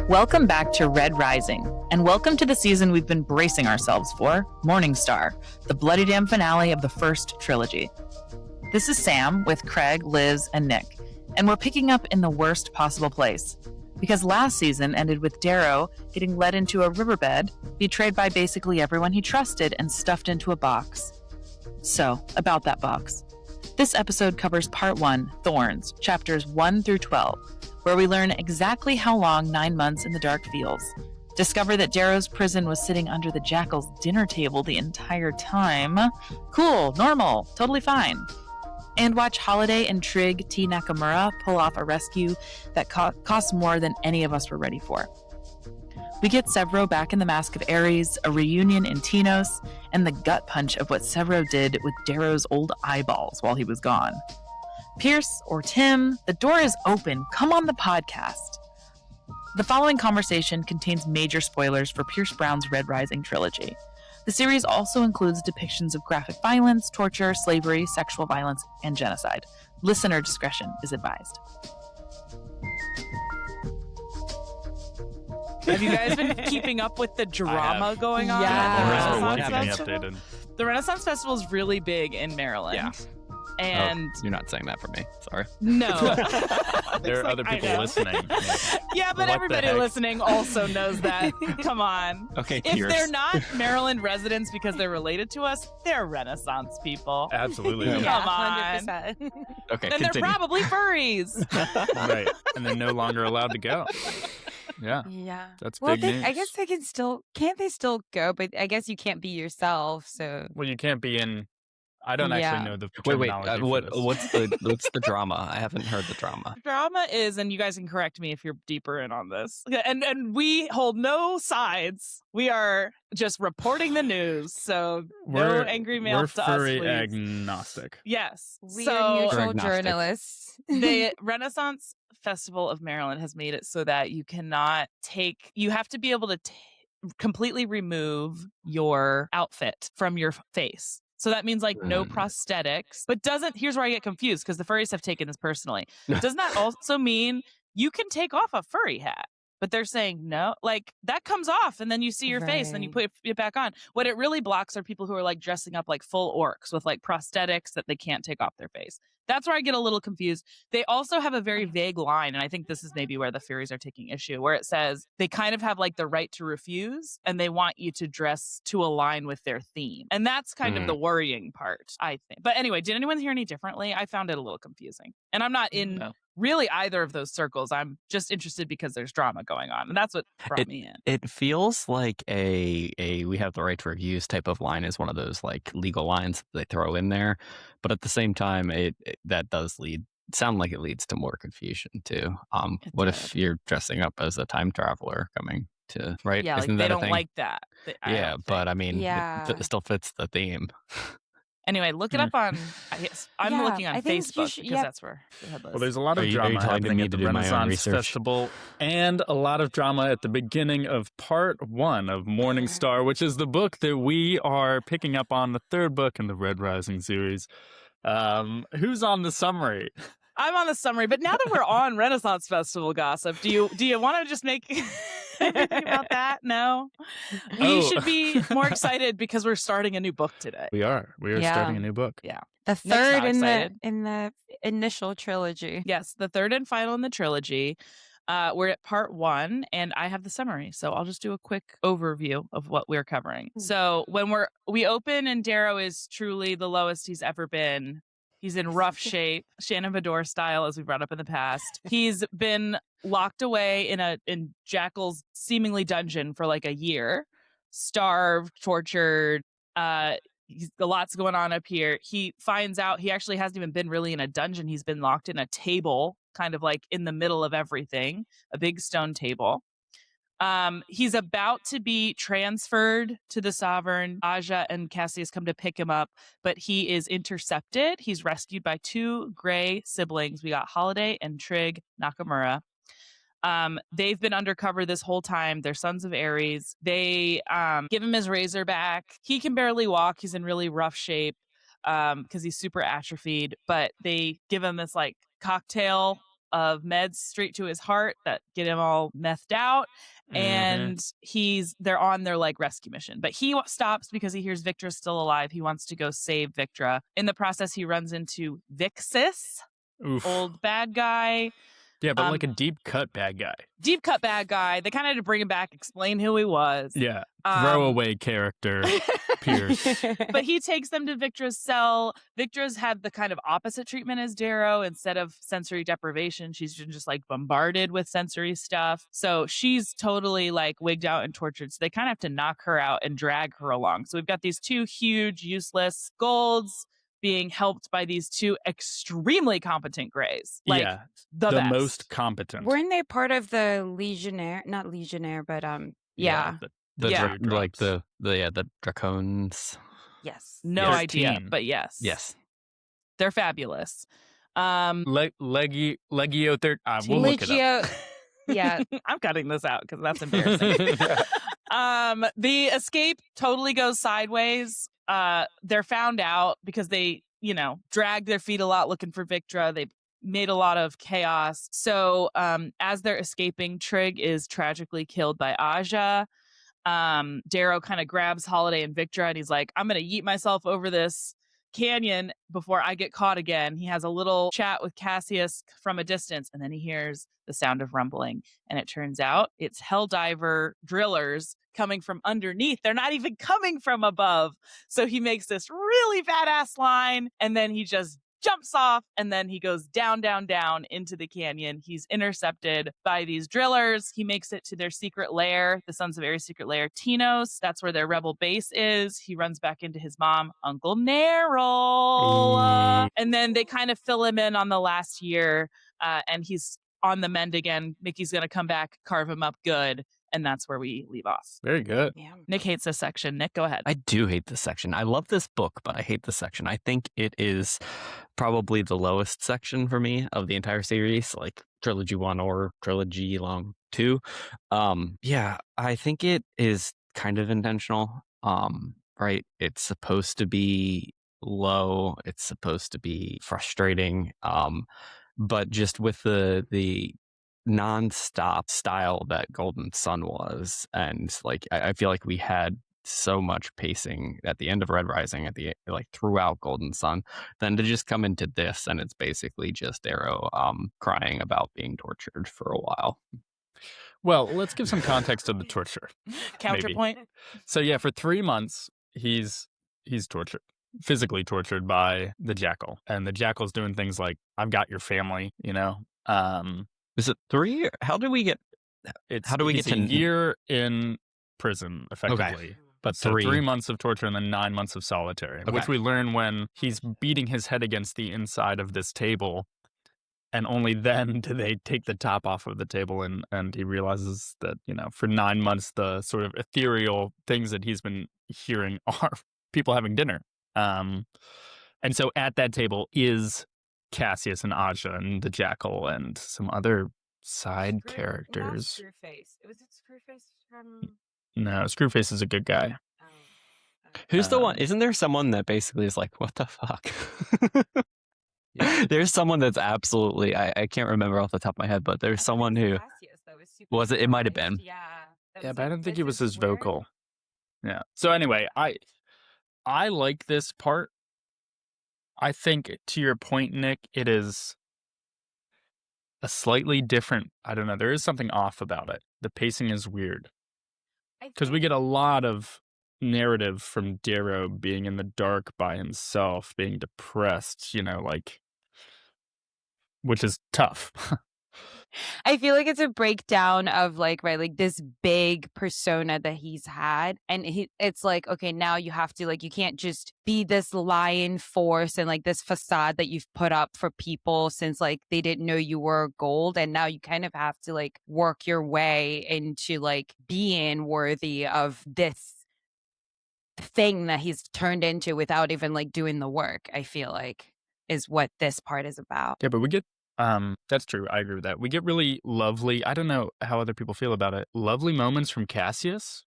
Welcome back to Red Rising, and welcome to the season we've been bracing ourselves for, Morningstar, the bloody damn finale of the first trilogy. This is Sam with Craig, Liz, and Nick, and we're picking up in the worst possible place. Because last season ended with Darrow getting led into a riverbed, betrayed by basically everyone he trusted, and stuffed into a box. So, about that box. This episode covers Part 1, Thorns, chapters 1 through 12, where we learn exactly how long 9 months in the dark feels, discover that Darrow's prison was sitting under the Jackal's dinner table the entire time. Cool, normal, totally fine. And watch Holiday and Trig T. Nakamura pull off a rescue that costs more than any of us were ready for. We get Sevro back in the Mask of Ares, a reunion in Tinos, and the gut punch of what Sevro did with Darrow's old eyeballs while he was gone. Pierce or Tim, the door is open. Come on the podcast. The following conversation contains major spoilers for Pierce Brown's Red Rising trilogy. The series also includes depictions of graphic violence, torture, slavery, sexual violence, and genocide. Listener discretion is advised. Have you guys been keeping up with the drama going on? Yeah. At the What Renaissance keeping Festival? updated? The Renaissance Festival is really big in Maryland. Yeah. And you're not saying that for me. Sorry. no. There are other I people know. listening. Yeah, but What the everybody heck? listening also knows that. Come on. Okay, If Pierce. they're not Maryland residents because they're related to us, they're Renaissance people. Absolutely. Yeah. Come on. 100%. Okay, Then they're continue. probably furries. Right. And they're no longer allowed to go. Yeah. Yeah. That's Well, big news. I guess they can't they still go, but I guess you can't be yourself, so. Well, you can't be in. I don't actually know the Wait. terminology for this. What's the drama? I haven't heard the drama. Drama is, and you guys can correct me if you're deeper in on this, and we hold no sides. We are just reporting the news, so no angry mail We're to furry us, please. agnostic. Yes. We so are neutral Agnostic. journalists. the Renaissance Festival of Maryland has made it so that you cannot you have to be able to completely remove your outfit from your face. So that means like no prosthetics, but here's where I get confused because the furries have taken this personally. Doesn't that also mean you can take off a furry hat? But they're saying no, like that comes off and then you see your face and then you put it back on. What it really blocks are people who are like dressing up like full orcs with like prosthetics that they can't take off their face. That's where I get a little confused. They also have a very vague line, and I think this is maybe where the furries are taking issue, where it says they kind of have like the right to refuse and they want you to dress to align with their theme. And that's kind of the worrying part, I think. But anyway, did anyone hear any differently? I found it a little confusing. And I'm not in really either of those circles. I'm just interested because there's drama going on, and that's what brought me in. It feels like a we have the right to refuse type of line is one of those like legal lines that they throw in there, but at the same time, that does sound like it leads to more confusion too. What if you're dressing up as a time traveler coming to right? Yeah, Isn't like they that a don't thing? like that. Yeah, but I mean, Yeah. it still fits the theme. Anyway, look it up on. I'm Yeah, looking on I think you Facebook should- because yeah. that's where the headline Well, there's a lot Are of you- are you drama telling me happening to at the do my own Renaissance research? Festival, and a lot of drama at the beginning of Part 1 of Morningstar, which is the book that we are picking up on, the third book in the Red Rising series. Who's on the summary? I'm on the summary, but now that we're on Renaissance Festival gossip, do you want to just make anything about that? No, we should be more excited because we're starting a new book today. We are Yeah. starting a new book. Yeah. The not third excited. in the initial trilogy. Yes, the third and final in the trilogy. We're at Part 1, and I have the summary, so I'll just do a quick overview of what we're covering. So when we open, and Darrow is truly the lowest he's ever been. He's in rough shape, Shannon Vador style, as we brought up in the past. He's been locked away in Jackal's seemingly dungeon for like a year, starved, tortured. Lots going on up here. He finds out he actually hasn't even been really in a dungeon. He's been locked in a table, kind of like in the middle of everything, a big stone table. He's about to be transferred to the Sovereign. Aja and Cassius come to pick him up, but he is intercepted. He's rescued by two gray siblings. We got Holiday and Trig Nakamura. They've been undercover this whole time. They're sons of Ares. They give him his razor back. He can barely walk. He's in really rough shape because he's super atrophied, but they give him this like cocktail of meds straight to his heart that get him all methed out. And they're on their like rescue mission, but he stops because he hears Victra's still alive. He wants to go save Victra. In the process, he runs into Vixis, old bad guy. Yeah, but like a deep cut bad guy. Deep cut bad guy. They kind of had to bring him back, explain who he was. Yeah, throwaway character, Pierce. But he takes them to Victra's cell. Victra's had the kind of opposite treatment as Darrow. Instead of sensory deprivation, she's been just like bombarded with sensory stuff. So she's totally like wigged out and tortured. So they kind of have to knock her out and drag her along. So we've got these two huge, useless golds being helped by these two extremely competent grays. Like, yeah, the best. Most competent. Weren't they part of the Legionnaire? Not Legionnaire, but yeah. The Dracones. Yes. No idea, but yes. Yes. They're fabulous. Legio we'll look it up. Yeah. I'm cutting this out because that's embarrassing. The escape totally goes sideways. They're found out because they, dragged their feet a lot looking for Victra. They made a lot of chaos. So as they're escaping, Trig is tragically killed by Aja. Darrow kind of grabs Holiday and Victra and he's like, I'm going to yeet myself over this canyon before I get caught again. He has a little chat with Cassius from a distance, and then he hears the sound of rumbling. And it turns out it's Helldiver drillers coming from underneath. They're not even coming from above. So he makes this really badass line, and then he just jumps off, and then he goes down, down, down into the canyon. He's intercepted by these drillers. He makes it to their secret lair, the Sons of Ares' secret lair, Tinos. That's where their rebel base is. He runs back into his mom, Uncle Nerol. And then they kind of fill him in on the last year, and he's on the mend again. Mickey's going to come back, carve him up good. And that's where we leave off. Very good. Yeah. Nick hates this section. Nick, go ahead. I do hate this section. I love this book, but I hate this section. I think it is probably the lowest section for me of the entire series, like Trilogy 1 or Trilogy Long 2. Yeah, I think it is kind of intentional, right? It's supposed to be low. It's supposed to be frustrating. But just with the non-stop style that Golden Sun was, and like I feel like we had so much pacing at the end of Red Rising, throughout Golden Sun, then to just come into this and it's basically just Darrow crying about being tortured for a while. Well, let's give some context to the torture. Counterpoint. So yeah, for 3 months he's tortured, physically tortured by the Jackal, and the Jackal's doing things like, I've got your family, Is it 3? How do we get to a year in prison, effectively? Okay. But so 3. 3 months of torture and then 9 months of solitary, which we learn when he's beating his head against the inside of this table, and only then do they take the top off of the table, and he realizes that, for 9 months the sort of ethereal things that he's been hearing are people having dinner. And so at that table is Cassius and Aja and the Jackal and some other side characters. Not Screwface. Was it Screwface from? No, Screwface is a good guy. Who's the one? Isn't there someone that basically is like, what the fuck? Yeah. There's someone that's absolutely, I can't remember off the top of my head, but there's someone who Cassius, that was super was it? It might have been. Yeah. Yeah, but I don't think he was as vocal. Yeah. So anyway, I like this part. I think, to your point, Nick, it is a slightly different, I don't know, there is something off about it. The pacing is weird. Because we get a lot of narrative from Darrow being in the dark by himself, being depressed, which is tough. I feel like it's a breakdown of this big persona that he's had, and it's like, okay, now you have to you can't just be this lion force and this facade that you've put up for people since they didn't know you were gold, and now you kind of have to work your way into being worthy of this thing that he's turned into without even doing the work. I feel like is what this part is about. Yeah, but we get that's true. I agree with that. We get really lovely, I don't know how other people feel about it, lovely moments from Cassius,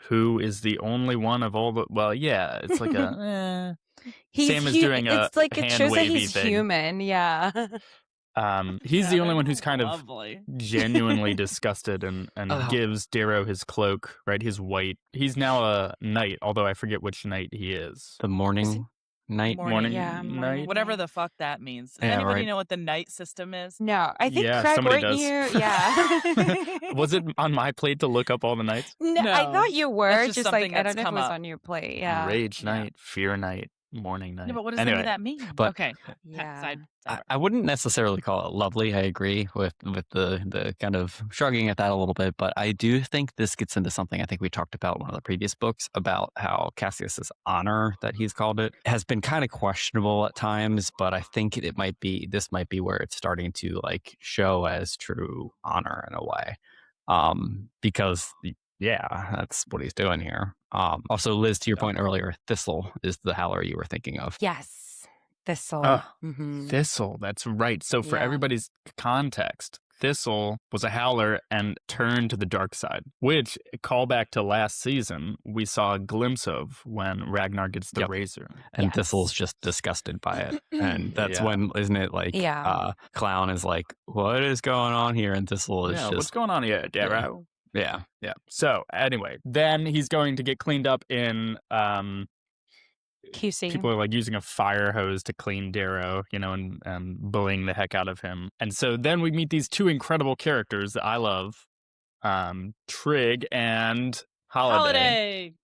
who is the only one of all the, well, yeah, it's like a, Sam is doing a it's like it shows that hand-wavy he's thing. human, yeah. He's the Yeah, only one they're who's kind of lovely. genuinely disgusted and Oh. gives Darrow his cloak, right? His white. He's now a knight, although I forget which knight he is. The morning night. Morning Yeah, morning knight? Whatever night. the fuck that means. Does Yeah, anybody right. know what the knight system is? No, I think Yeah, Craig, somebody weren't does. you? Yeah. Was it on my plate to look up all the knights? No, I No, thought you were. that's just Just something like, I that's don't know if it come was up. on your plate. Yeah. Rage Yeah. night, fear night, morning night. Yeah, but what does any Anyway, of that mean? but- Okay. Yeah. I wouldn't necessarily call it lovely. I agree with the kind of shrugging at that a little bit, but I do think this gets into something I think we talked about in one of the previous books about how Cassius's honor, that he's called it, has been kind of questionable at times. But I think this might be where it's starting to like show as true honor in a way, because yeah, that's what he's doing here. Also, Liz, to your point earlier, Thistle is the howler you were thinking of. Yes. Thistle. Oh, Mhm. Thistle, that's right. So for Yeah. everybody's context, Thistle was a howler and turned to the dark side, which, call back to last season, we saw a glimpse of when Ragnar gets the Yep. razor. And Yes. Thistle's just disgusted by it. And that's Yeah. when, isn't it, like, Yeah. Clown is like, what is going on here? And Thistle is Yeah, just, what's going on here, Darrow? yeah. Yeah. So anyway, then he's going to get cleaned up in QC. people are like using a fire hose to clean Darrow, and bullying the heck out of him. And so then we meet these two incredible characters that I love, Trig and Holiday.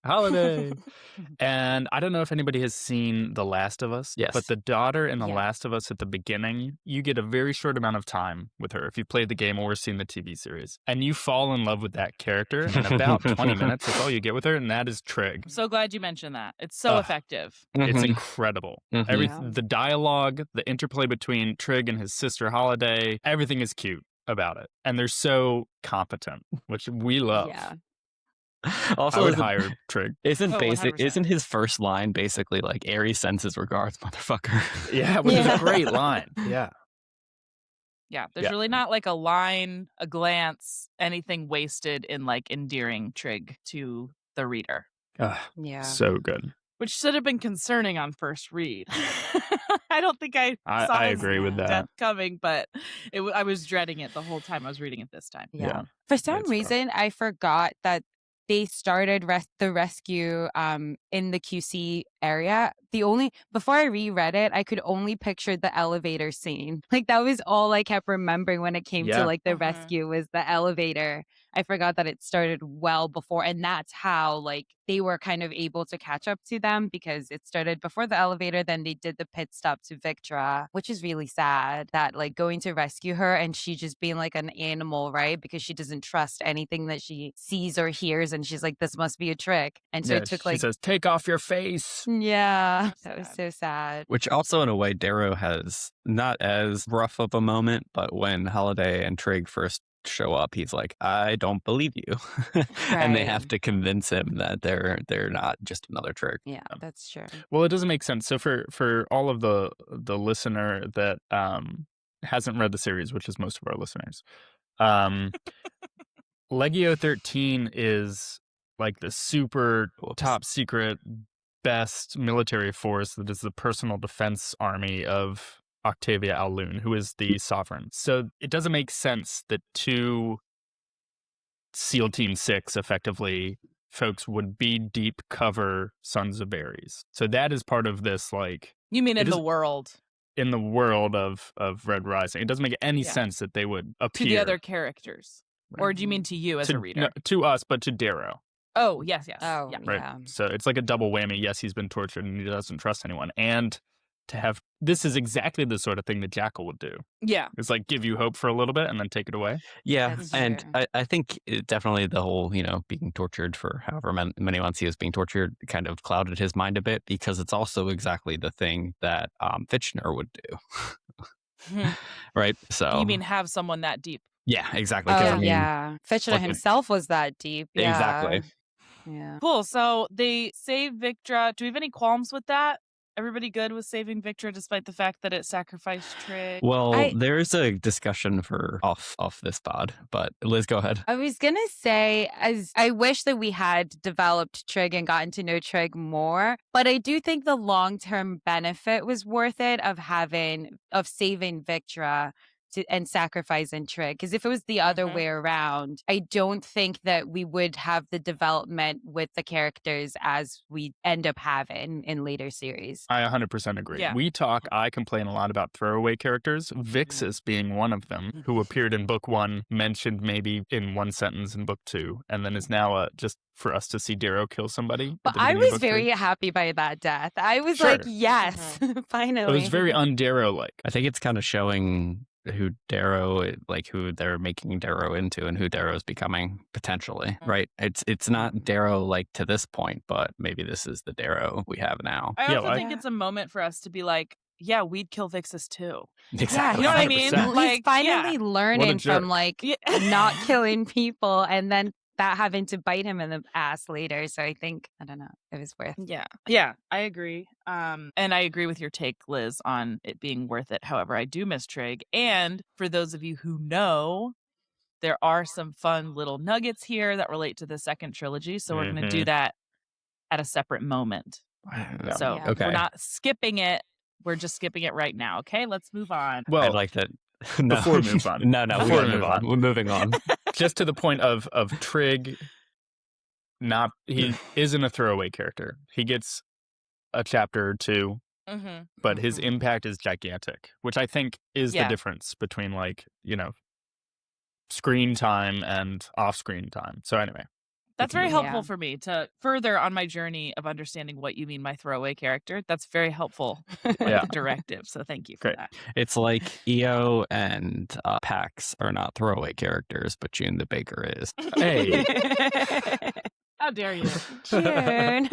And I don't know if anybody has seen The Last of Us, Yes. but the daughter in The Yeah. Last of Us at the beginning, you get a very short amount of time with her if you've played the game or seen the TV series. And you fall in love with that character in about 20 minutes. That's all you get with her, and that is Trig. I'm so glad you mentioned that. It's so Ugh. effective. It's Mhm. incredible. Mhm. Yeah. The dialogue, the interplay between Trig and his sister Holiday, everything is cute about it. And they're so competent, which we love. Yeah. Also, I would isn't- hire Trig. Isn't Oh, basic? 100%. Isn't his first line basically like Aries sends his regards, motherfucker? Yeah, which is Yeah. a great line. Yeah. Yeah, there's Yeah. really not like a line, a glance, anything wasted in like endearing Trig to the reader, Yeah. So good. which should have been concerning on first read. I don't think I saw I his agree with that. death coming, but I was dreading it the whole time I was reading it this time. Yeah. For some it's rough. reason, I forgot that they started the rescue in the QC area. Before I reread it, I could only picture the elevator scene. Like that was all I kept remembering when it came Yeah. to like the Mhm. rescue was the elevator. I forgot that it started well before, and that's how like they were kind of able to catch up to them because it started before the elevator. Then they did the pit stop to Victra, which is really sad that like going to rescue her and she just being like an animal, right? Because she doesn't trust anything that she sees or hears, and she's like, this must be a trick. And so Yeah, it took she like, says, "Take off your face." yeah, that was so sad. Which also, in a way, Darrow has not as rough of a moment, but when Holiday and Trig first show up, he's like, "I don't believe you," and they Right. have to convince him that they're not just another trick. Yeah, that's true. Well, it doesn't make sense. So for all of the listener that hasn't read the series, which is most of our listeners, Legio 13 is like the super top secret best military force that is the personal defense army of Octavia Alun, who is the sovereign. So it doesn't make sense that two SEAL Team 6 effectively folks would be deep cover Sons of Ares. So that is part of this, like, You mean It in the is- world in the world of Red Rising. It doesn't make any Yeah. sense that they would to appear the other characters? Or do you mean to you as a reader? No, to us, but to Darrow. Oh, yes. Oh, Yeah. Right. yeah. So it's like a double whammy. Yes, he's been tortured and he doesn't trust anyone. And to have this is exactly the sort of thing that Jackal would do. Yeah. It's like give you hope for a little bit and then take it away. Yeah, That's and true. I think definitely the whole, being tortured for however many months he was being tortured kind of clouded his mind a bit because it's also exactly the thing that Fitchner would do. Hmm. Right? So You mean have someone that deep? yeah, exactly. 'cause Oh, I mean, yeah. Fitchner like- himself was that deep. Yeah. Exactly. Yeah. Cool. So they save Victra. Do we have any qualms with that? Everybody good with saving Victra despite the fact that it sacrificed Trig? Well, there's a discussion for off this pod, but Liz, go ahead. I was gonna say, as I wish that we had developed Trig and gotten to know Trig more, but I do think the long-term benefit was worth it of saving Victra and sacrifice in Trig. Because if it was the other way around, I don't think that we would have the development with the characters as we end up having in later series. I 100% agree. Yeah. I complain a lot about throwaway characters, Vixus being one of them, who appeared in book 1, mentioned maybe in one sentence in book 2, and then is now just for us to see Darrow kill somebody. But I was very happy by that death. I was like, yes, finally. It was very un-Darrow-like. I think it's kind of showing who Darrow, like who they're making Darrow into and who Darrow's becoming potentially, right? It's not Darrow like to this point, but maybe this is the Darrow we have now. I also think it's a moment for us to be like, yeah, we'd kill Vixus too. Exactly. You know what I mean? 100%. He's finally learning from like not killing people and then that having to bite him in the ass later. So I think, I don't know, it was worth it. Yeah, I agree. And I agree with your take, Liz, on it being worth it. However, I do miss Trig. And for those of you who know, there are some fun little nuggets here that relate to the second trilogy. So we're going to do that at a separate moment. So we're not skipping it. We're just skipping it right now. Okay, let's move on. Well, I'd like that. Before we move on. No, we gotta move on. We're moving on. Just to the point of Trig, he isn't a throwaway character. He gets a chapter or two, but his impact is gigantic, which I think is the difference between screen time and off-screen time. So anyway. That's very helpful for me to further on my journey of understanding what you mean by throwaway character. That's very helpful directive. So thank you for that. It's like EO and Pax are not throwaway characters, but June the Baker is. Hey. How dare you? June.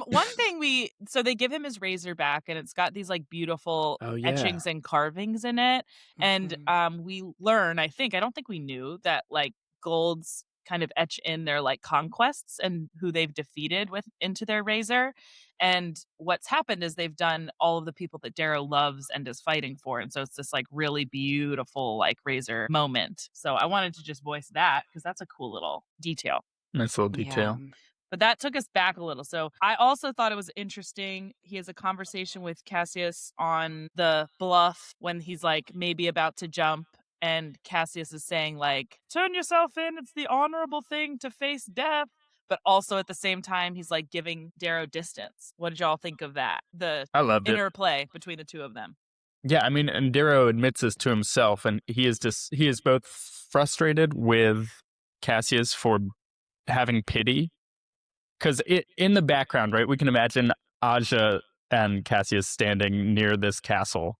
One thing so they give him his razor back and it's got these like beautiful etchings and carvings in it. And we learn, I don't think we knew that like golds kind of etch in their like conquests and who they've defeated into their razor. And what's happened is they've done all of the people that Darrow loves and is fighting for. And so it's this like really beautiful like razor moment. So I wanted to just voice that because that's a cool little detail. Nice little detail. Yeah. But that took us back a little. So I also thought it was interesting. He has a conversation with Cassius on the bluff when he's like maybe about to jump. And Cassius is saying, like, turn yourself in. It's the honorable thing to face death. But also at the same time, he's like giving Darrow distance. What did y'all think of that? I loved it. Interplay between the two of them. Yeah, I mean, and Darrow admits this to himself. And he is both frustrated with Cassius for having pity. Because in the background, right, we can imagine Aja and Cassius standing near this castle,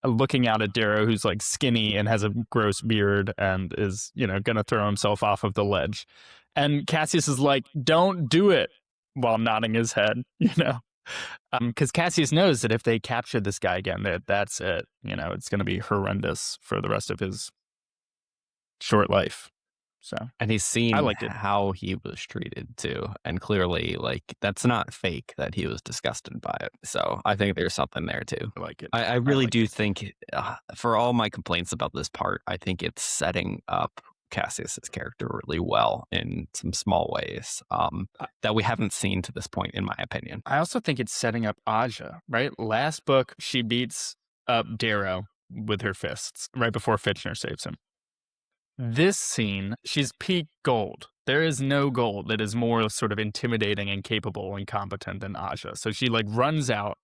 looking out at Darrow, who's like skinny and has a gross beard and is, going to throw himself off of the ledge. And Cassius is like, don't do it, while nodding his head, because Cassius knows that if they capture this guy again, that's it. It's going to be horrendous for the rest of his short life. So, and he's seen I liked it. How he was treated too, and clearly, like, that's not fake that he was disgusted by it. So I think there's something there too. I like it. I really do think, for all my complaints about this part, I think it's setting up Cassius's character really well in some small ways that we haven't seen to this point, in my opinion. I also think it's setting up Aja, right? Last book, she beats up Darrow with her fists right before Fitchner saves him. This scene, she's peak gold. There is no gold that is more sort of intimidating and capable and competent than Aja. So she like runs out,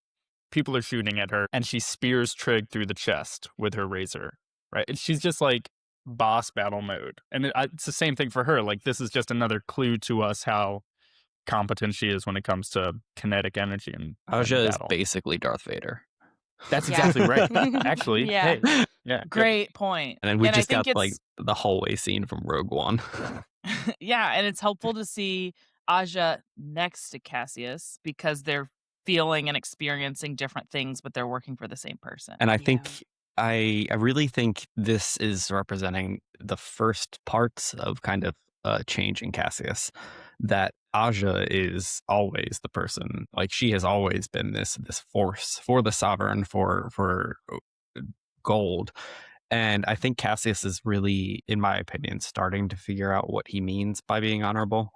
people are shooting at her, and she spears Trig through the chest with her razor, right? And she's just like boss battle mode. And it's the same thing for her. Like, this is just another clue to us how competent she is when it comes to kinetic energy. And Aja is basically Darth Vader. That's exactly right. Actually, hey, great point. And then we just got like the hallway scene from Rogue One. Yeah, and it's helpful to see Aja next to Cassius because they're feeling and experiencing different things, but they're working for the same person. And I think I really think this is representing the first parts of kind of change in Cassius. That Aja is always the person, like she has always been this force for the Sovereign, for gold. And I think Cassius is really, in my opinion, starting to figure out what he means by being honorable.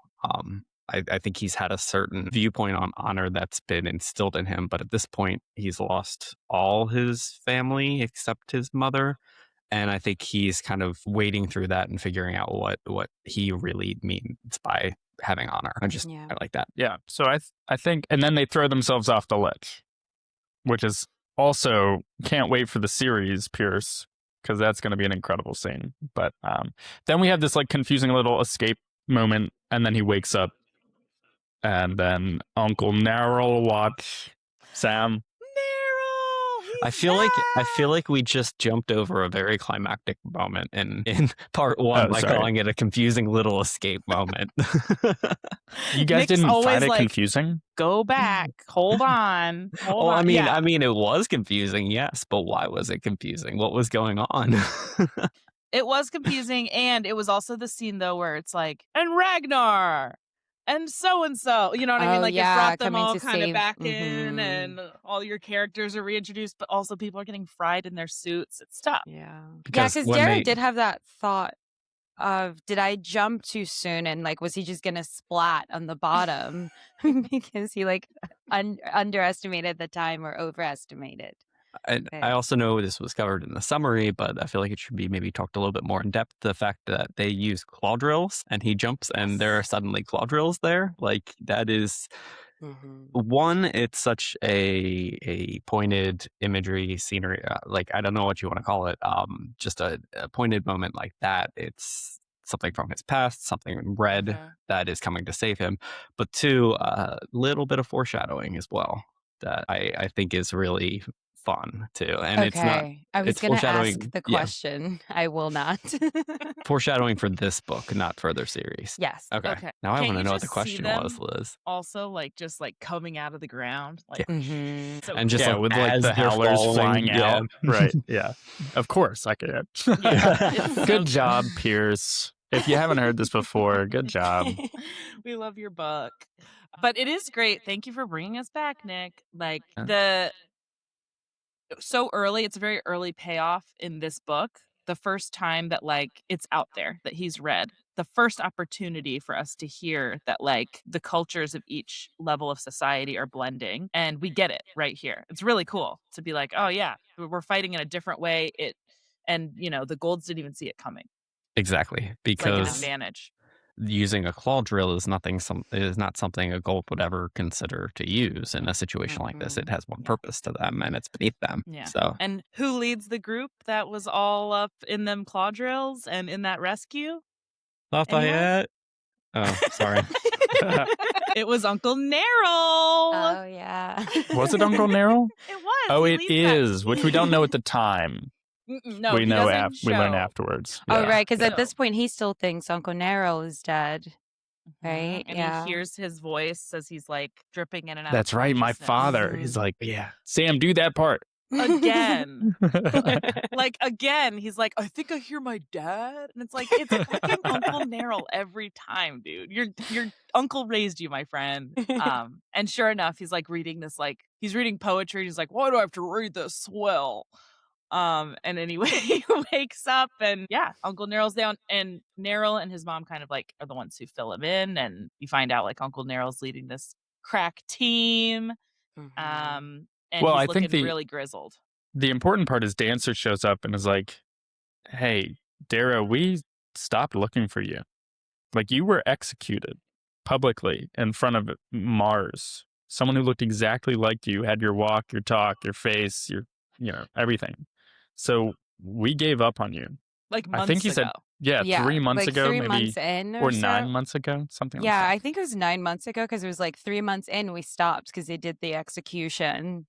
I think he's had a certain viewpoint on honor that's been instilled in him, but at this point, he's lost all his family except his mother. And I think he's kind of wading through that and figuring out what he really means by having honor. I like that. Yeah. So I think, and then they throw themselves off the ledge, which is also can't wait for the series, Pierce, because that's going to be an incredible scene. But then we have this like confusing little escape moment, and then he wakes up, and then Uncle Narrow watch Sam. I feel like we just jumped over a very climactic moment in part one by calling it a confusing little escape moment. You guys Nick's didn't find it like, confusing? Go back. Hold on. I mean, it was confusing, yes, but why was it confusing? What was going on? It was confusing, and it was also the scene though where it's like, and Ragnar. And so, you know what I mean? Like, it brought them all kind of back in, and all your characters are reintroduced, but also people are getting fried in their suits. It's tough. Yeah. Because Darrow did have that thought of, did I jump too soon? And like, was he just going to splat on the bottom because he like underestimated the time or overestimated? I also know this was covered in the summary, but I feel like it should be maybe talked a little bit more in depth. The fact that they use claw drills and he jumps and there are suddenly claw drills there. Like that is one, it's such a pointed imagery scenery. Like, I don't know what you want to call it. Just a pointed moment like that. It's something from his past, something in red that is coming to save him. But two, a little bit of foreshadowing as well that I think is really fun too. And it's not, I was going to ask the question. I will not. Foreshadowing for this book, not further series. Yes. Okay. Now I want to know what the question was, Liz. Also, like, just like coming out of the ground, like, so and just like, with like the howlers flying out. Right. Yeah. Of course I could. Good job, Pierce. If you haven't heard this before, good job. We love your book. But it is great. Thank you for bringing us back, Nick. Like, so early, it's a very early payoff in this book. The first time that like it's out there that he's read, the first opportunity for us to hear that like the cultures of each level of society are blending, and we get it right here. It's really cool to be like, oh yeah, we're fighting in a different way. And you know, the Golds didn't even see it coming. Exactly, because it's like an advantage. Using a claw drill is not something a Gold would ever consider to use in a situation like this. It has one purpose to them, and it's beneath them. Yeah. So, and who leads the group that was all up in them claw drills and in that rescue? Lafayette. Oh, sorry. It was Uncle Narrow. Oh yeah. Was it Uncle Narrow? It was. Oh, it is, which we don't know at the time. No, we know we learn afterwards. Yeah. Oh, right, because at this point he still thinks Uncle Narrow is dead, right? And he hears his voice as he's like dripping in and out. That's right, my father. He's like, yeah, Sam, do that part again. Like again, he's like, I think I hear my dad, and it's like it's fucking Uncle Narrow every time, dude. Your uncle raised you, my friend. And sure enough, he's like reading this, like he's reading poetry. He's like, why do I have to read this? Swell. And anyway, he wakes up and Uncle Narrow's down, and Narrow and his mom kind of like are the ones who fill him in, and you find out like Uncle Narrow's leading this crack team. And he's looking really grizzled. The important part is Dancer shows up and is like, hey, Darrow, we stopped looking for you. Like, you were executed publicly in front of Mars. Someone who looked exactly like you, had your walk, your talk, your face, your everything. So we gave up on you. Like months I think he ago. said, 3 months like ago, 3 maybe, months in or so. 9 months ago, something like that. Yeah, I think it was 9 months ago because it was like 3 months in we stopped because they did the execution.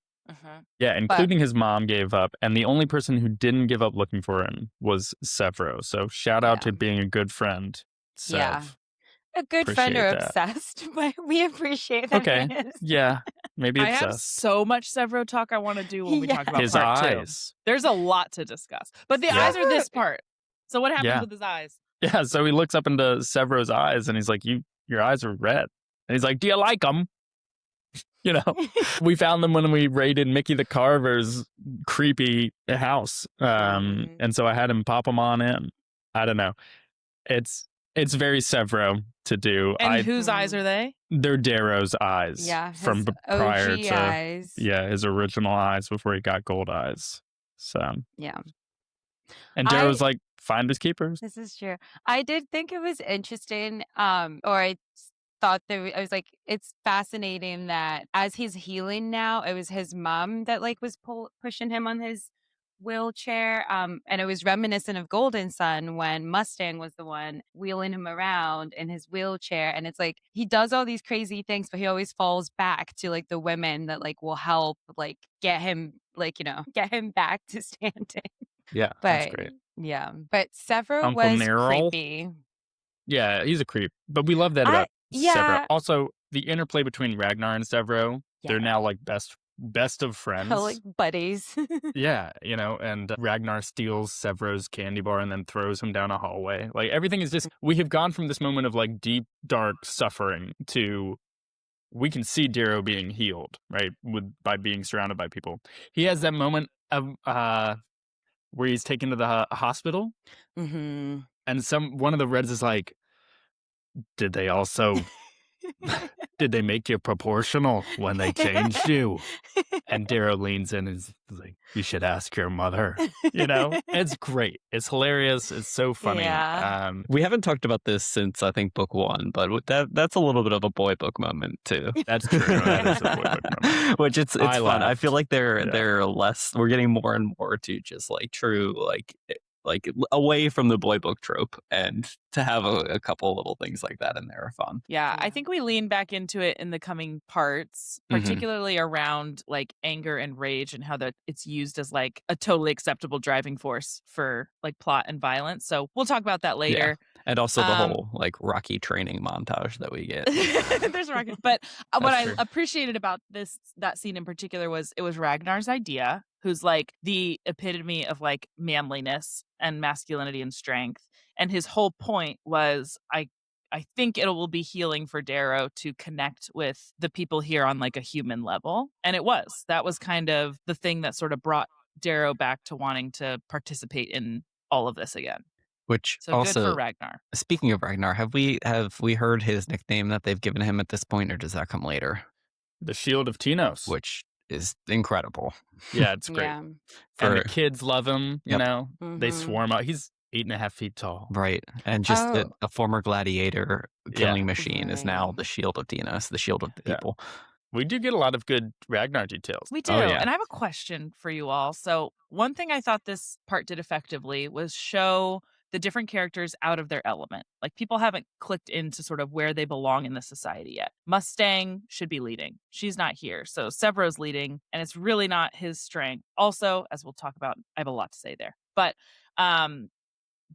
Yeah, including his mom gave up, and the only person who didn't give up looking for him was Sevro. So shout out to being a good friend, Sev. Yeah. A good friend or obsessed, but we appreciate that. Okay. Yeah. Maybe obsessed. I have so much Sevro talk I want to do when we talk about his part eyes. 2. There's a lot to discuss. But the eyes are this part. So what happens with his eyes? Yeah, so he looks up into Sevro's eyes and he's like, your eyes are red. And he's like, do you like them? You know, we found them when we raided Mickey the Carver's creepy house. And so I had him pop them on in. I don't know. It's It's very Sevro to do. And whose eyes are they? They're Darrow's eyes. Yeah, his from prior OG to eyes. his original eyes before he got gold eyes. So Yeah. and Darrow's like, finders keepers. This is true. I did think it was interesting, or I thought that I was like, it's fascinating that as he's healing now, it was his mom that like was pushing him on his wheelchair, and it was reminiscent of Golden Sun when Mustang was the one wheeling him around in his wheelchair, and it's like he does all these crazy things, but he always falls back to like the women that like will help like get him like get him back to standing. Yeah, that's great. Yeah, but Sevro Uncle was Nerl? creepy. Yeah, he's a creep, but we love that about Sevro. Yeah. Also, the interplay between Ragnar and Sevro, they're now like best of friends. Like buddies. Yeah, and Ragnar steals Sevro's candy bar and then throws him down a hallway. Like everything is just, we have gone from this moment of like deep, dark suffering to we can see Darrow being healed, right? By being surrounded by people. He has that moment of where he's taken to the hospital, Mm-hmm. and one of the Reds is like, did they also did they make you proportional when they changed you? And Darrow leans in and is like, you should ask your mother. It's great. It's hilarious. It's so funny. Yeah. We haven't talked about this since I think book 1, but that's a little bit of a boy book moment too. That's true. That is a boy book moment. Which it's fun. laughed. I feel like they're less. We're getting more and more to just like true like away from the boy book trope, and to have a couple little things like that in there are fun. Yeah, I think we lean back into it in the coming parts, particularly around like anger and rage and how it's used as like a totally acceptable driving force for like plot and violence. So we'll talk about that later. Yeah. And also the whole like Rocky training montage that we get. There's Rocky. But what I true. appreciated about that scene in particular was it was Ragnar's idea, who's like the epitome of like manliness and masculinity and strength. And his whole point was, I think it will be healing for Darrow to connect with the people here on like a human level. And that was kind of the thing that sort of brought Darrow back to wanting to participate in all of this again. Which So also, good for Ragnar. Speaking of Ragnar, have we heard his nickname that they've given him at this point, or does that come later? The Shield of Tinos. Which is incredible. Yeah, it's great. Yeah. And the kids love him, They Mhm. swarm out. He's 8.5 feet tall. Right. And just a former gladiator killing machine is now Right. the Shield of Tinos, the shield of the people. We do get a lot of good Ragnar details. We do. Oh, yeah. And I have a question for you all. So one thing I thought this part did effectively was show the different characters out of their element. Like people haven't clicked into sort of where they belong in the society yet. Mustang should be leading. She's not here. So Sevro's leading, and it's really not his strength. Also, as we'll talk about, I have a lot to say there. But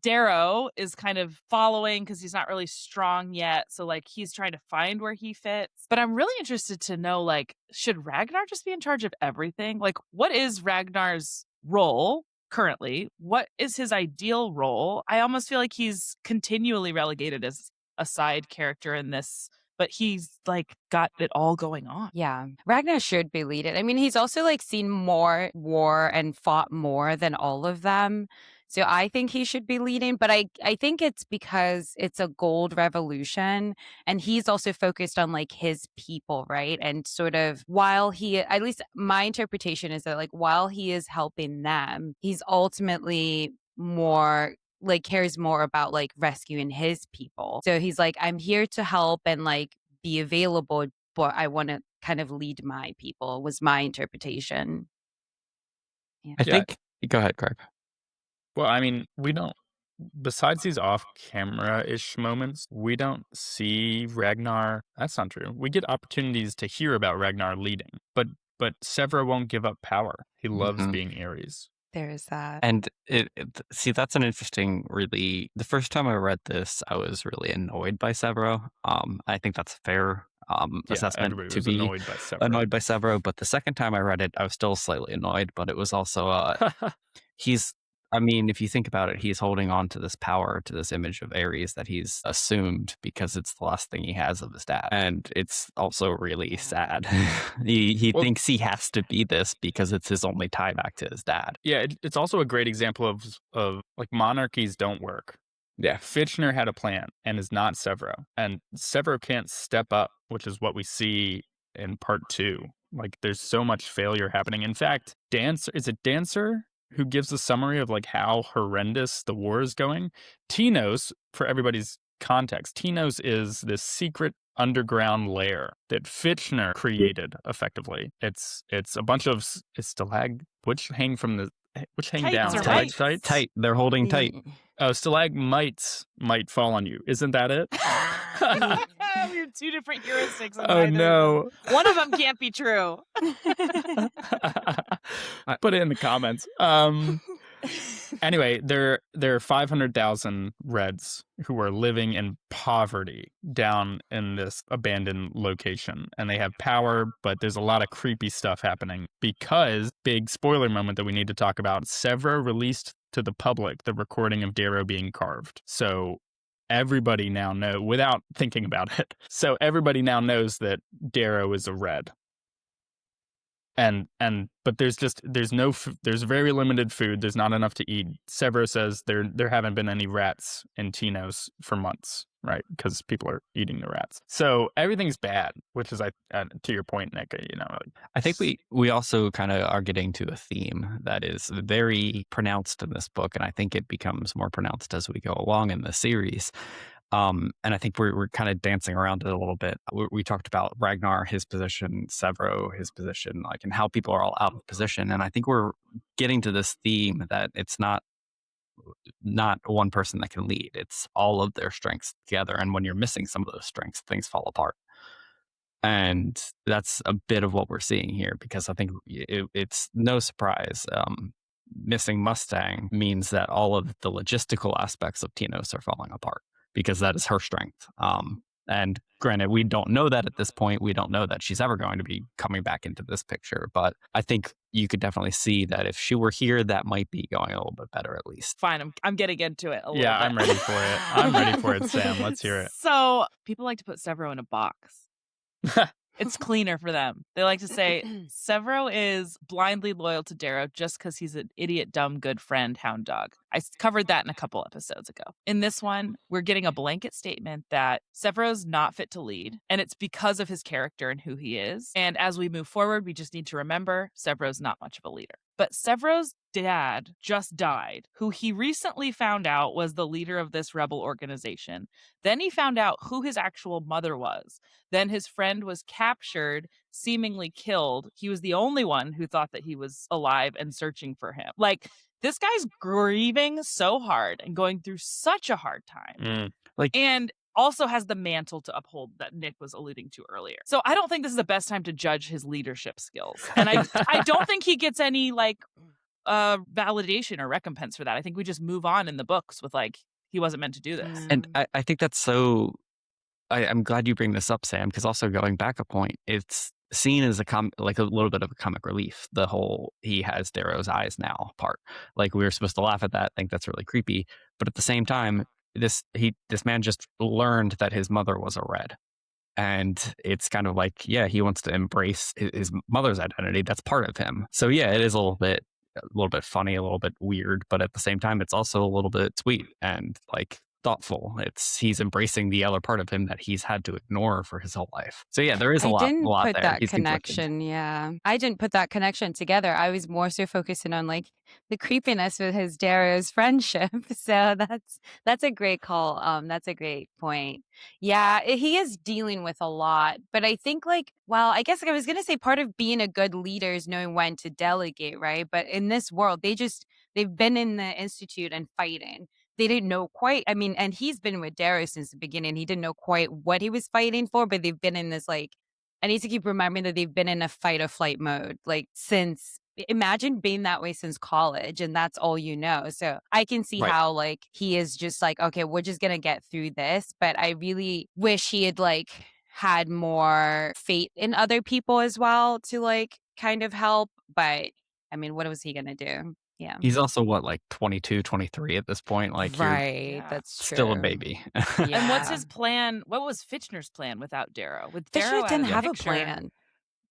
Darrow is kind of following because he's not really strong yet. So like he's trying to find where he fits. But I'm really interested to know, like, should Ragnar just be in charge of everything? Like, what is Ragnar's role currently? What is his ideal role? I almost feel like he's continually relegated as a side character in this, but he's like got it all going on. Yeah. Ragnar should be leading. I mean, he's also like seen more war and fought more than all of them. So I think he should be leading, but I think it's because it's a gold revolution and he's also focused on like his people, right? And sort of while at least my interpretation is that like while he is helping them, he's ultimately more like cares more about like rescuing his people. So he's like, I'm here to help and like be available, but I want to kind of lead my people, was my interpretation. Yeah. I think. Go ahead, Craig. Well, I mean, we don't, besides these off-camera-ish moments, we don't see Ragnar. That's not true. We get opportunities to hear about Ragnar leading, but Sevro won't give up power. He loves being Ares. There is that. And see, that's an interesting, really, the first time I read this, I was really annoyed by Sevro. I think that's a fair assessment to be annoyed by Sevro. But the second time I read it, I was still slightly annoyed, but it was also, if you think about it, he's holding on to this power, to this image of Ares that he's assumed because it's the last thing he has of his dad. And it's also really sad. he thinks he has to be this because it's his only tie back to his dad. Yeah, it's also a great example of like monarchies don't work. Yeah, Fitchner had a plan and is not Sevro. And Sevro can't step up, which is what we see in part 2. Like, there's so much failure happening. In fact, Dancer who gives a summary of like how horrendous the war is going? Tinos, for everybody's context, Tinos is this secret underground lair that Fitchner created effectively. It's a bunch of which hang Tights down? or Stalactites? Tight. They're holding tight. Oh, stalagmites might fall on you. Isn't that it? We have 2 different heuristics. And Oh, no. One of them can't be true. Put it in the comments. Anyway, there are 500,000 Reds who are living in poverty down in this abandoned location. And they have power, but there's a lot of creepy stuff happening because, big spoiler moment that we need to talk about, Sevro released to the public the recording of Darrow being carved. So everybody now knows, without thinking about it, so everybody now knows that Darrow is a Red. But there's very limited food. There's not enough to eat. Sevro says there haven't been any rats in Tinos for months, right? Because people are eating the rats. So everything's bad, which is, to your point, Nick, I think we also kind of are getting to a theme that is very pronounced in this book, and I think it becomes more pronounced as we go along in the series. And I think we're kind of dancing around it a little bit. We talked about Ragnar, his position, Sevro, his position, like, and how people are all out of position. And I think we're getting to this theme that it's not one person that can lead. It's all of their strengths together. And when you're missing some of those strengths, things fall apart. And that's a bit of what we're seeing here, because I think it's no surprise. Missing Mustang means that all of the logistical aspects of Tinos are falling apart, because that is her strength. And granted, we don't know that at this point. We don't know that she's ever going to be coming back into this picture. But I think you could definitely see that if she were here, that might be going a little bit better, at least. Fine, I'm getting into it a little bit. I'm ready for it. I'm ready for it, Sam. Let's hear it. So people like to put Sevro in a box. It's cleaner for them. They like to say Sevro is blindly loyal to Darrow just because he's an idiot, dumb, good friend, hound dog. I covered that in a couple episodes ago. In this one, we're getting a blanket statement that Sevro's not fit to lead, and it's because of his character and who he is. And as we move forward, we just need to remember Sevro's not much of a leader. But Sevro's dad just died, who he recently found out was the leader of this rebel organization. Then he found out who his actual mother was. Then his friend was captured, seemingly killed. He was the only one who thought that he was alive and searching for him. Like, this guy's grieving so hard and going through such a hard time. And also has the mantle to uphold that Nick was alluding to earlier. So I don't think this is the best time to judge his leadership skills. And I don't think he gets any validation or recompense for that. I think we just move on in the books with he wasn't meant to do this. And I think that's so... I'm glad you bring this up, Sam, because also going back a point, it's seen as a little bit of a comic relief, the whole he has Darrow's eyes now part. Like, we were supposed to laugh at that, think that's really creepy. But at the same time, this man just learned that his mother was a Red. And it's kind of like, yeah, he wants to embrace his mother's identity. That's part of him. So yeah, it is a little bit funny, a little bit weird, but at the same time, it's also a little bit sweet and thoughtful. He's embracing the other part of him that he's had to ignore for his whole life. So yeah, there is a lot there. I didn't put that connection. Yeah, I didn't put that connection together. I was more so focusing on the creepiness with his Darrow's friendship. So that's a great call. That's a great point. Yeah, he is dealing with a lot, but I think I guess I was gonna say part of being a good leader is knowing when to delegate, right? But in this world, they've been in the institute and fighting. They didn't know quite. I mean, and he's been with Darrow since the beginning. He didn't know quite what he was fighting for, but they've been in this I need to keep remembering that they've been in a fight or flight mode since. Imagine being that way since college, and that's all you know. So I can see how he is just okay, we're just gonna get through this. But I really wish he had had more faith in other people as well to kind of help. But I mean, what was he gonna do? Yeah. He's also 22, 23 at this point. Right. That's true. Still a baby. Yeah. And what's his plan? What was Fitchner's plan without Darrow? With Darrow didn't have a plan.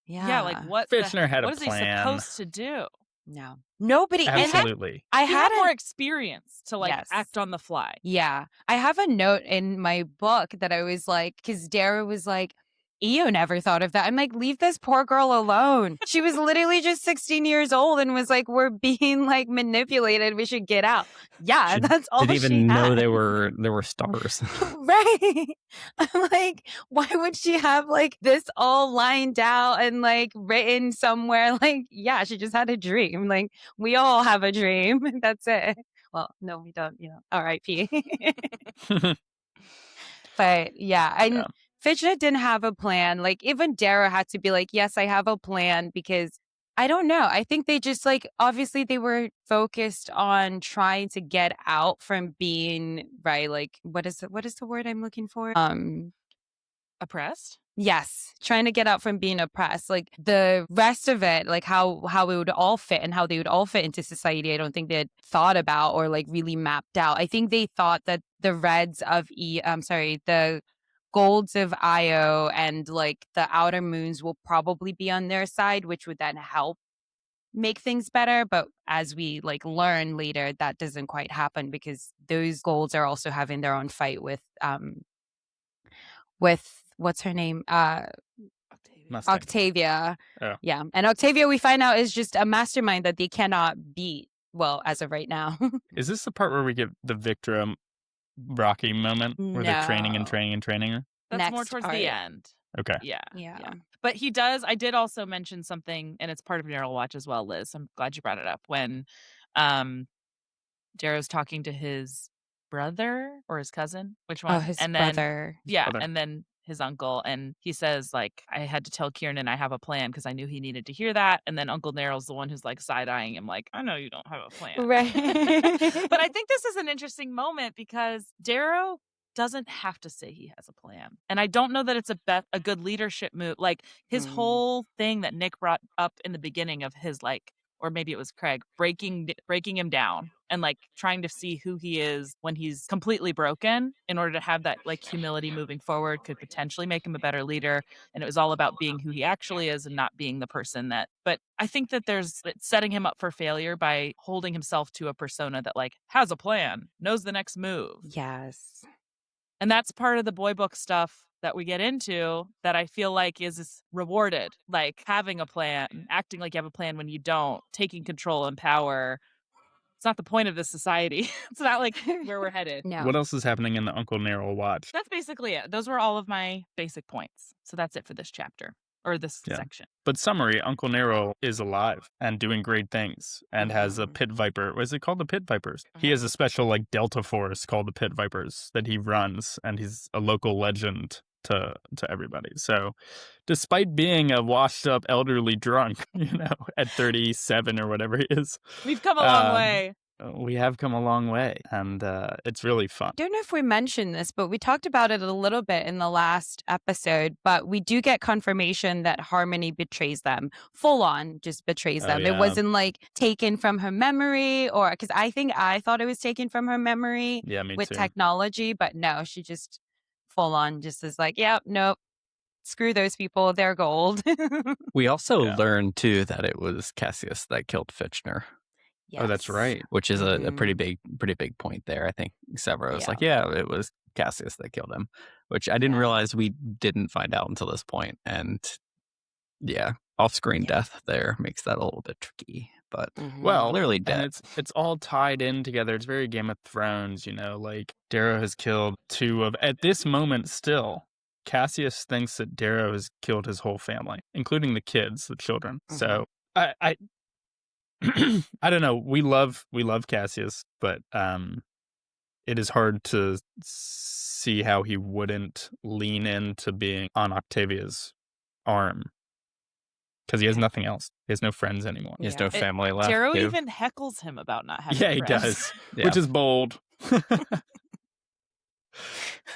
Yeah. Yeah. What Fitchner had a plan. What is he supposed to do? No. Nobody. And Absolutely. I He had had more experience to like Yes. act on the fly. Yeah. I have a note in my book that I was like, because Darrow was like, Eo never thought of that. I'm like, leave this poor girl alone. She was literally just 16 years old and was like, we're being like manipulated. We should get out. Yeah, She that's all didn't she even know had. there were stars. Right. I'm like, why would she have like this all lined out and like written somewhere? Like, yeah, she just had a dream. Like, we all have a dream. That's it. Well, no, we don't, R.I.P. But yeah, and Yeah. Victra didn't have a plan. Like, even Darrow had to be like, yes, I have a plan, because I don't know. I think they just like, obviously they were focused on trying to get out from being, right, like, what is the word I'm looking for? Oppressed? Yes, trying to get out from being oppressed. Like the rest of it, like how it would all fit and how they would all fit into society, I don't think they had thought about or like really mapped out. I think they thought that the the golds of Io and like the outer moons will probably be on their side, which would then help make things better. But as we like learn later, that doesn't quite happen, because those golds are also having their own fight with what's her name? Mustang. Octavia. Oh. Yeah. And Octavia, we find out, is just a mastermind that they cannot beat. Well, as of right now. Is this the part where we get the Victra Rocky moment where they're training and No. training and training her? That's more Next towards part. the end. Okay. Yeah. Yeah. But I did also mention something, and it's part of Narrow Watch as well, Liz. I'm glad you brought it up. When Darrow's talking to his brother or his cousin, which one? Oh, his and then, brother. Yeah, brother. and then his uncle, and he says like, I had to tell Kieran I have a plan because I knew he needed to hear that. And then Uncle Narrow's the one who's like side-eyeing him like, I know you don't have a plan. Right. But I think this is an interesting moment because Darrow doesn't have to say he has a plan. And I don't know that it's a good leadership move. Like his whole thing that Nick brought up in the beginning of his like, or maybe it was Craig, breaking him down and like trying to see who he is when he's completely broken in order to have that like humility moving forward could potentially make him a better leader. And it was all about being who he actually is and not being the person that, but I think that it's setting him up for failure by holding himself to a persona that like has a plan, knows the next move. Yes. And that's part of the boy book stuff that we get into that I feel like is rewarded, like having a plan, acting like you have a plan when you don't, taking control and power. It's not the point of this society. It's not like where we're headed. No. What else is happening in the Uncle Narrow Watch? That's basically it. Those were all of my basic points. So that's it for this chapter or this section. But summary, Uncle Narrow is alive and doing great things and has a pit viper. What is it called? The Pit Vipers. He has a special like Delta Force called the Pit Vipers that he runs, and he's a local legend to everybody. So despite being a washed up elderly drunk, at 37 or whatever he is, we've come a long way. We have come a long way, and it's really fun. I don't know if we mentioned this, but we talked about it a little bit in the last episode, but we do get confirmation that Harmony betrays them. Full on just betrays them. Yeah. It wasn't like taken from her memory, or because I thought it was taken from her memory with too. technology, but no, she just full on just is like, yeah, nope. Screw those people. They're gold. We also learned too that it was Cassius that killed Fitchner. Yes. Oh, that's right. Which is a pretty big point there. I think Sevro was like, yeah, it was Cassius that killed him, which I didn't realize we didn't find out until this point. And off-screen death there makes that a little bit tricky. But well, clearly dead. And it's all tied in together. It's very Game of Thrones, like Darrow has killed at this moment still, Cassius thinks that Darrow has killed his whole family, including the kids, the children. So I I don't know. We love Cassius, but it is hard to see how he wouldn't lean into being on Octavia's arm because he has nothing else. He has no friends anymore. He has no family left. Darrow too. even heckles him about not having Yeah, he friends. does, Yeah. which is bold.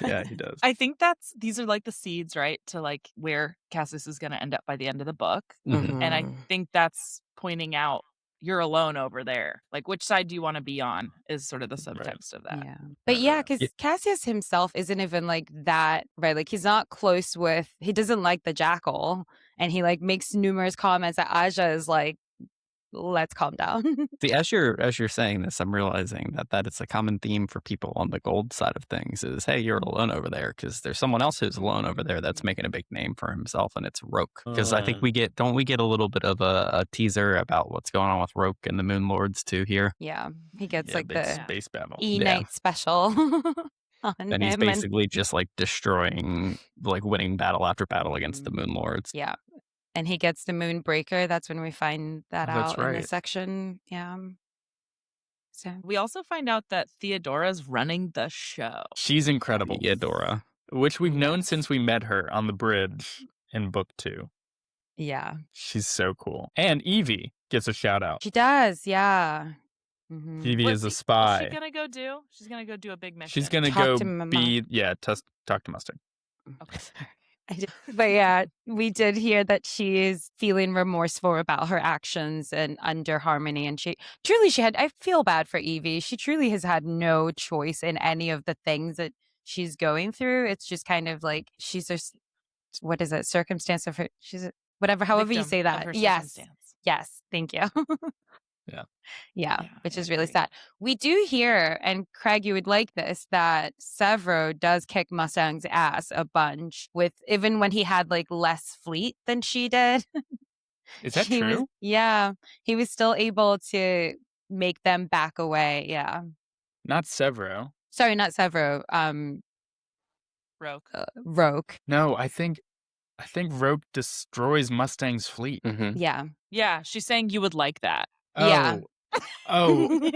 Yeah, he does. I think these are like the seeds, right, to like where Cassius is going to end up by the end of the book. Mhm. And I think that's pointing out you're alone over there. Like, which side do you want to be on is sort of the subtext of that. Yeah. But because Cassius himself isn't even like that, right? Like he's not close with, he doesn't like the jackal. And he like makes numerous comments that Aja is like, let's calm down. See, as you're saying this, I'm realizing that it's a common theme for people on the gold side of things is, hey, you're alone over there because there's someone else who's alone over there that's making a big name for himself, and it's Roke. Because I think we get a little bit of a teaser about what's going on with Roke and the Moon Lords too here. Yeah, he gets big the space battle. E-Night special on And he's him. basically just like destroying, like winning battle after battle against the Moon Lords. Yeah. And he gets the Moonbreaker. That's when we find that Oh, that's out in right. this section. Yeah. So We also find out that Theodora's running the show. She's incredible. Theodora. Which we've known since we met her on the bridge in book 2. yeah, She's so cool. And Evie gets a shout out. she does. Yeah. Mhm. Evie is a What's spy. she gonna go do? She's gonna go do a big mission. She's gonna Talk go to Mama. talk to Mustang. Okay. But yeah, we did hear that she is feeling remorseful about her actions and under Harmony. And she had, I feel bad for Evie. She truly has had no choice in any of the things that she's going through. It's just kind of like she's just, what is it? Circumstance of her, whatever, however you Victim say of that. her Yes. circumstance. Yes. Thank you. Yeah. Yeah, which is really agree. sad. We do hear, and Craig, you would like this, that Sevro does kick Mustang's ass a bunch with even when he had like less fleet than she did. Is that true? He was still able to make them back away. Yeah. Not Sevro. Sorry, not Sevro. Roke. Roke. No, I think Roke destroys Mustang's fleet. Mm-hmm. Yeah. Yeah, she's saying you would like that. Yeah. Oh.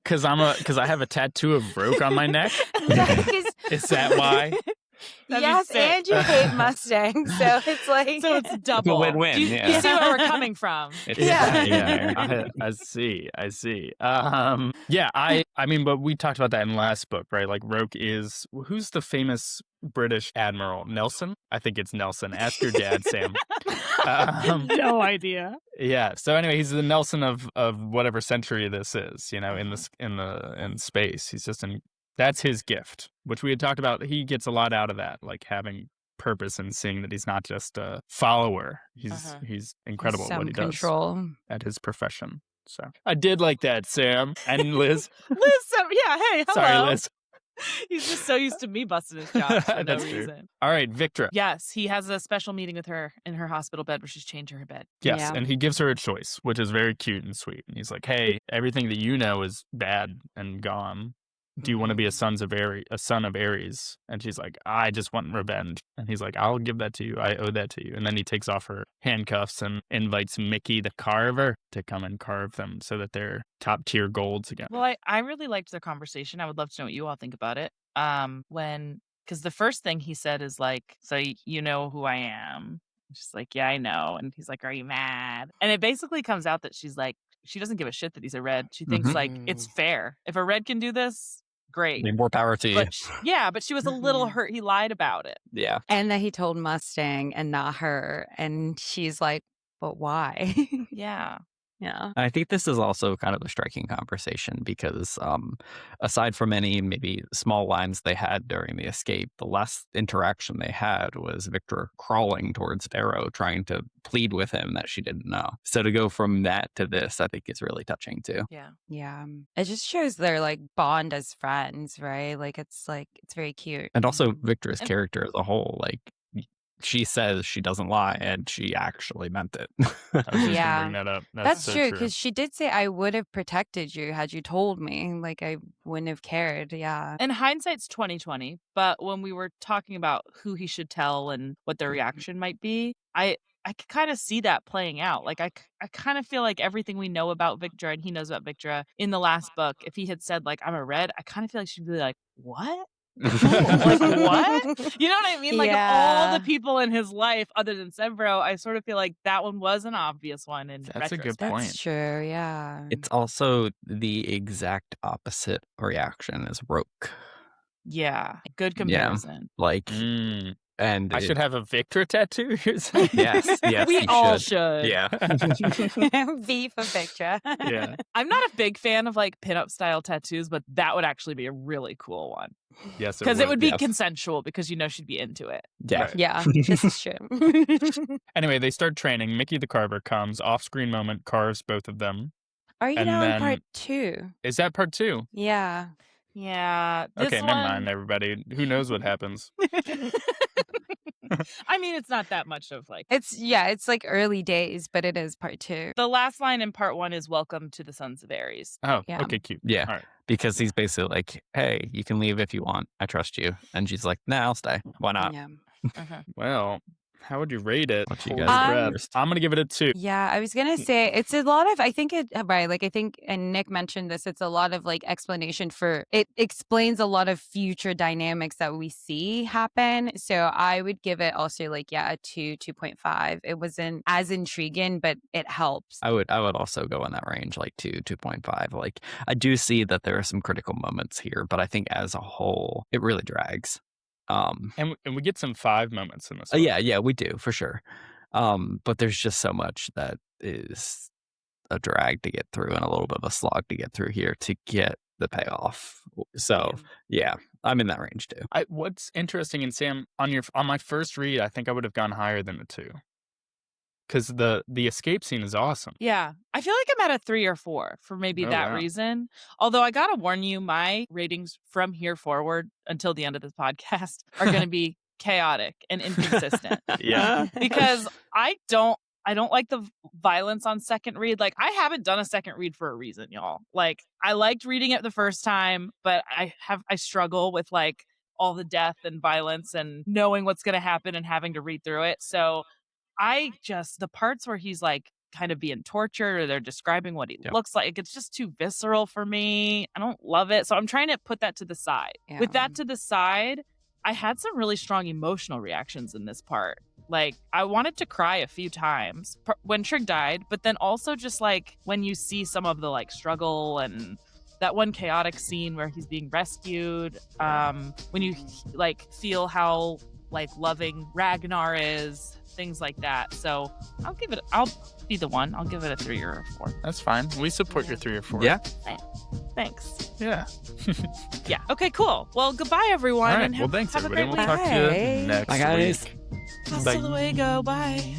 Because I have a tattoo of Roke on my neck. Is that why? That'd be Yes, sick. and you hate Mustang, so it's like So it's double. win-win, Do you, yeah. you see where we're coming from? It's Yeah. I see. I mean, but we talked about that in the last book, right? Like Roke is, who's the famous British admiral? Nelson? I think it's Nelson. Ask your dad, Sam. No idea. Yeah. So anyway, he's the Nelson of whatever century this is, in space. He's just that's his gift, which we had talked about. He gets a lot out of that, like having purpose and seeing that he's not just a follower. He's incredible at what he control. does at his profession. So I did like that, Sam and Liz. Hey, hello. Sorry, Liz. He's just so used to me busting his chops for no That's true. reason. All right, Victra. Yes, he has a special meeting with her in her hospital bed where she's changing her bed. Yes, Yeah. and he gives her a choice, which is very cute and sweet. And he's like, "Hey, everything that you know is bad and gone. Do you want to be a son of Ares?" And she's like, "I just want revenge." And he's like, "I'll give that to you. I owe that to you." And then he takes off her handcuffs and invites Mickey the carver to come and carve them so that they're top tier golds again. Well, I really liked their conversation. I would love to know what you all think about it. Because the first thing he said is like, "So you know who I am?" She's like, "Yeah, I know." And he's like, "Are you mad?" And it basically comes out that she's like, she doesn't give a shit that he's a red. She thinks like it's fair. If a red can do this, great. More power to you. But she was a little hurt. He lied about it. Yeah. And that he told Mustang and not her. And she's like, but why? Yeah. Yeah. I think this is also kind of a striking conversation because aside from any maybe small lines they had during the escape, the last interaction they had was Victra crawling towards Darrow, trying to plead with him that she didn't know. So to go from that to this, I think is really touching too. Yeah. Yeah. It just shows their like bond as friends, right? It's very cute. And also Victra's character as a whole, like she says she doesn't lie, and she actually meant it. I was just gonna Yeah. bring that up. That's so true, because she did say, I would have protected you had you told me. Like, I wouldn't have cared. Yeah. And hindsight's 20/20, but when we were talking about who he should tell and what their reaction might be, I could kind of see that playing out. Like, I kind of feel like everything we know about Victra and he knows about Victra in the last book, if he had said, like, I'm a red, I kind of feel like she'd be like, what? Like, what? You know what I mean? Like, of all the people in his life other than Sevro, I sort of feel like that one was an obvious one. And That's a good point. That's true. Yeah. It's also the exact opposite reaction as Roke. Yeah, good comparison. Like, And I should have a Victra tattoo? You're saying? Yes, We you all should. should. Yeah. V for Victra. Yeah. I'm not a big fan of like pinup style tattoos, but that would actually be a really cool one. Yes, Because it would be yeah. consensual because she'd be into it. Yeah. Right. Yeah, this is true. Anyway, they start training. Mickey the Carver comes, off-screen moment, carves both of them. Are you And now then- in part 2? Is that part 2? Yeah. Yeah. This Okay, never mind, everybody. Who knows what happens? I mean, it's not that much of like. It's like early days, but it is part 2. The last line in part 1 is "Welcome to the Sons of Ares." Oh, Yeah. okay, cute. Yeah. All right. Because he's basically like, hey, you can leave if you want. I trust you. And she's like, nah, I'll stay. Why not? Yeah. Well, how would you rate it? What you Holy guys crap. first? I'm going to give it a 2. Yeah, I was gonna say it's a lot of. I think I think, and Nick mentioned this. It's a lot of like explanation for. It explains a lot of future dynamics that we see happen. So I would give it also like a 2.5. It wasn't as intriguing, but it helps. I would also go in that range, like 2.5. Like I do see that there are some critical moments here, but I think as a whole, it really drags. And we get some 5 moments in this. Yeah, we do for sure. But there's just so much that is a drag to get through and a little bit of a slog to get through here to get the payoff. So yeah, I'm in that range too. What's interesting, and Sam, on my first read, I think I would have gone higher than a 2. Because the escape scene is awesome. Yeah. I feel like I'm at a 3 or 4 for maybe that wow. reason. Although I got to warn you, my ratings from here forward until the end of this podcast are going to be chaotic and inconsistent. Yeah. Because I don't like the violence on second read. Like, I haven't done a second read for a reason, y'all. Like, I liked reading it the first time, but I struggle with like all the death and violence and knowing what's going to happen and having to read through it. So the parts where he's like kind of being tortured or they're describing what he looks like, it's just too visceral for me. I don't love it. So I'm trying to put that to the side. Yeah. With that to the side, I had some really strong emotional reactions in this part. Like, I wanted to cry a few times when Trig died, but then also just like when you see some of the like struggle and that one chaotic scene where he's being rescued, when you like feel how like loving Ragnar is, things like that. So I'll be the one. I'll give it a 3 or a 4. That's fine. We support your 3 or 4. Yeah. Thanks. Yeah. Yeah. Okay, cool. Well, goodbye, everyone. All right. And Well, thanks, have a everybody. great We'll week. talk to you Bye. next Bye, guys. week. Hasta luego. Bye.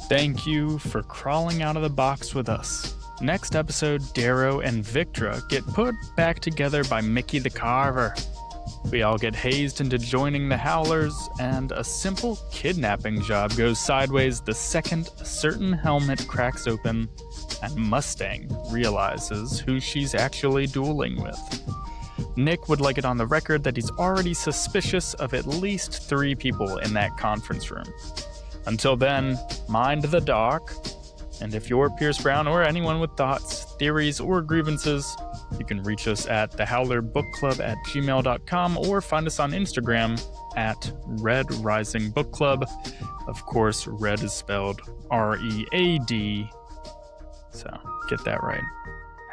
Thank you for crawling out of the box with us. Next episode, Darrow and Victra get put back together by Mickey the Carver. We all get hazed into joining the Howlers, and a simple kidnapping job goes sideways the second a certain helmet cracks open and Mustang realizes who she's actually dueling with. Nick would like it on the record that he's already suspicious of at least 3 people in that conference room. Until then, mind the dark. And if you're Pierce Brown or anyone with thoughts, theories, or grievances, you can reach us at thehowlerbookclub@gmail.com or find us on Instagram at Red Rising Book Club. Of course, red is spelled READ. So get that right.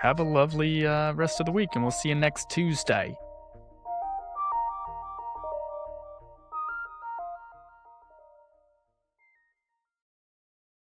Have a lovely rest of the week, and we'll see you next Tuesday.